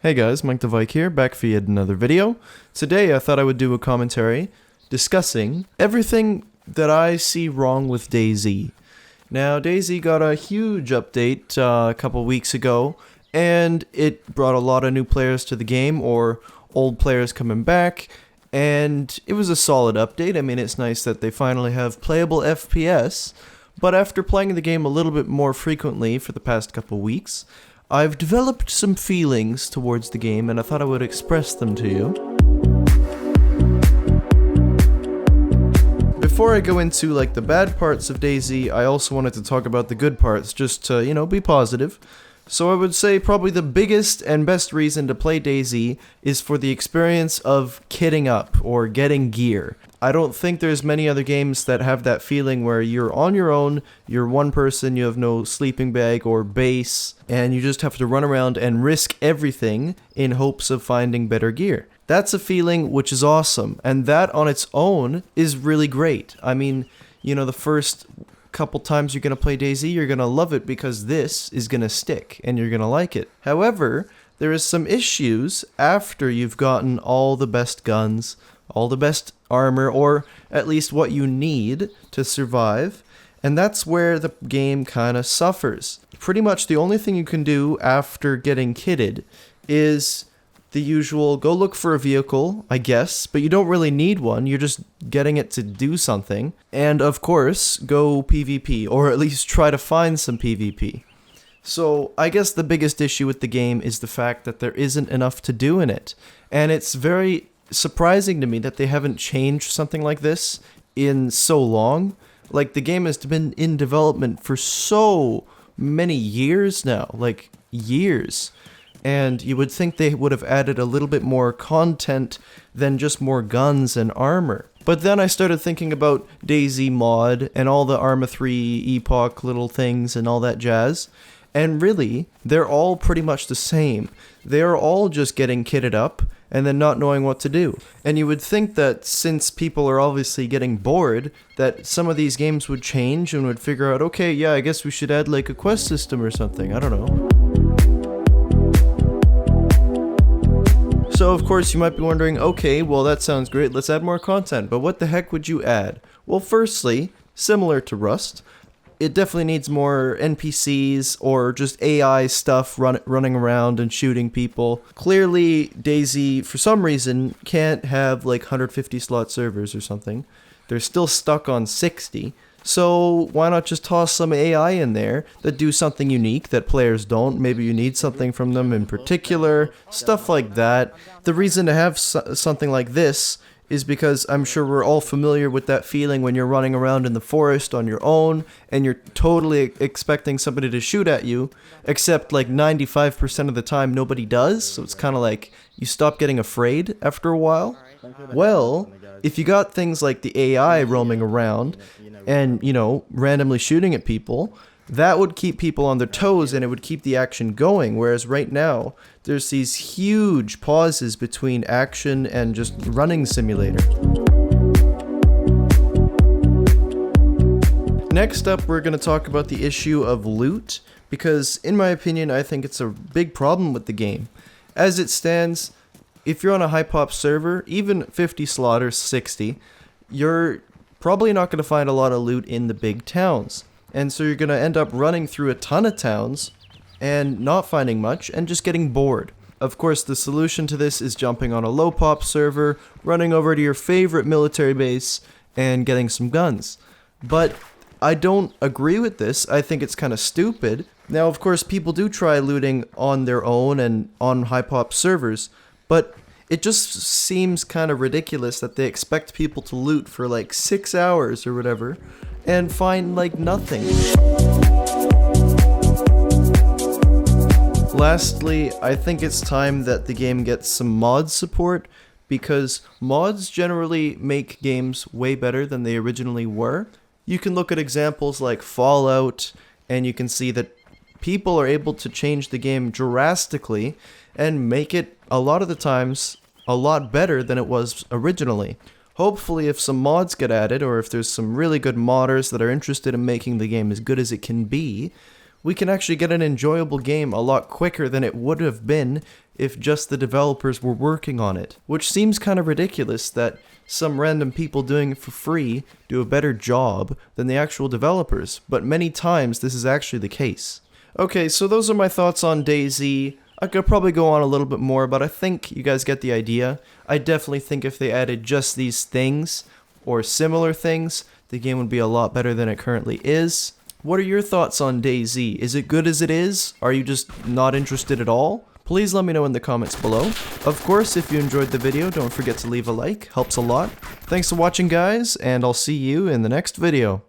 Hey guys, Mike the Vike here, back for yet another video. Today I thought I would do a commentary discussing everything that I see wrong with DayZ. Now, DayZ got a huge update a couple weeks ago, and it brought a lot of new players to the game, or old players coming back, and it was a solid update. I mean, it's nice that they finally have playable FPS, but after playing the game a little bit more frequently for the past couple weeks, I've developed some feelings towards the game, and I thought I would express them to you. Before I go into the bad parts of DayZ, I also wanted to talk about the good parts, just to, be positive. So I would say probably the biggest and best reason to play DayZ is for the experience of kitting up, or getting gear. I don't think there's many other games that have that feeling where you're on your own, you're one person, you have no sleeping bag or base, and you just have to run around and risk everything in hopes of finding better gear. That's a feeling which is awesome, and that on its own is really great. I mean, the first couple times you're going to play DayZ, you're going to love it because this is going to stick, and you're going to like it. However, there is some issues after you've gotten all the best guns, all the best armor, or at least what you need to survive, and that's where the game kind of suffers. Pretty much the only thing you can do after getting kitted is the usual go look for a vehicle, I guess, but you don't really need one, you're just getting it to do something, and of course, go PvP, or at least try to find some PvP. So, I guess the biggest issue with the game is the fact that there isn't enough to do in it, and it's very surprising to me that they haven't changed something like this in so long. Like, the game has been in development for so many years now, years. And you would think they would have added a little bit more content than just more guns and armor. But then I started thinking about DayZ mod and all the Arma 3 Epoch little things and all that jazz. And really, they're all pretty much the same. They're all just getting kitted up and then not knowing what to do. And you would think that since people are obviously getting bored, that some of these games would change and would figure out, okay, yeah, I guess we should add a quest system or something, I don't know. So of course you might be wondering, okay, well that sounds great, let's add more content, but what the heck would you add? Well, firstly, similar to Rust, it definitely needs more NPCs or just AI stuff running around and shooting people. Clearly, DayZ, for some reason, can't have 150 slot servers or something. They're still stuck on 60. So why not just toss some AI in there that do something unique that players don't? Maybe you need something from them in particular, stuff like that. The reason to have something like this is because I'm sure we're all familiar with that feeling when you're running around in the forest on your own and you're totally expecting somebody to shoot at you, except 95% of the time nobody does, so it's kind of like you stop getting afraid after a while. Well, if you got things like the AI roaming around and, randomly shooting at people, that would keep people on their toes and it would keep the action going, whereas right now, there's these huge pauses between action and just running simulator. Next up, we're going to talk about the issue of loot, because in my opinion, I think it's a big problem with the game. As it stands, if you're on a high-pop server, even 50 slot or 60, you're probably not going to find a lot of loot in the big towns. And so you're going to end up running through a ton of towns and not finding much and just getting bored. Of course, the solution to this is jumping on a low-pop server, running over to your favorite military base, and getting some guns. But I don't agree with this. I think it's kind of stupid. Now, of course, people do try looting on their own and on high-pop servers, but it just seems kind of ridiculous that they expect people to loot for 6 hours or whatever and find nothing. Lastly, I think it's time that the game gets some mod support, because mods generally make games way better than they originally were. You can look at examples like Fallout, and you can see that people are able to change the game drastically and make it, a lot of the times, a lot better than it was originally. Hopefully, if some mods get added, or if there's some really good modders that are interested in making the game as good as it can be, we can actually get an enjoyable game a lot quicker than it would have been if just the developers were working on it, which seems kind of ridiculous that some random people doing it for free do a better job than the actual developers, but many times this is actually the case. Okay, so those are my thoughts on DayZ. I could probably go on a little bit more, but I think you guys get the idea. I definitely think if they added just these things, or similar things, the game would be a lot better than it currently is. What are your thoughts on DayZ? Is it good as it is? Are you just not interested at all? Please let me know in the comments below. Of course, if you enjoyed the video, don't forget to leave a like, helps a lot. Thanks for watching guys, and I'll see you in the next video.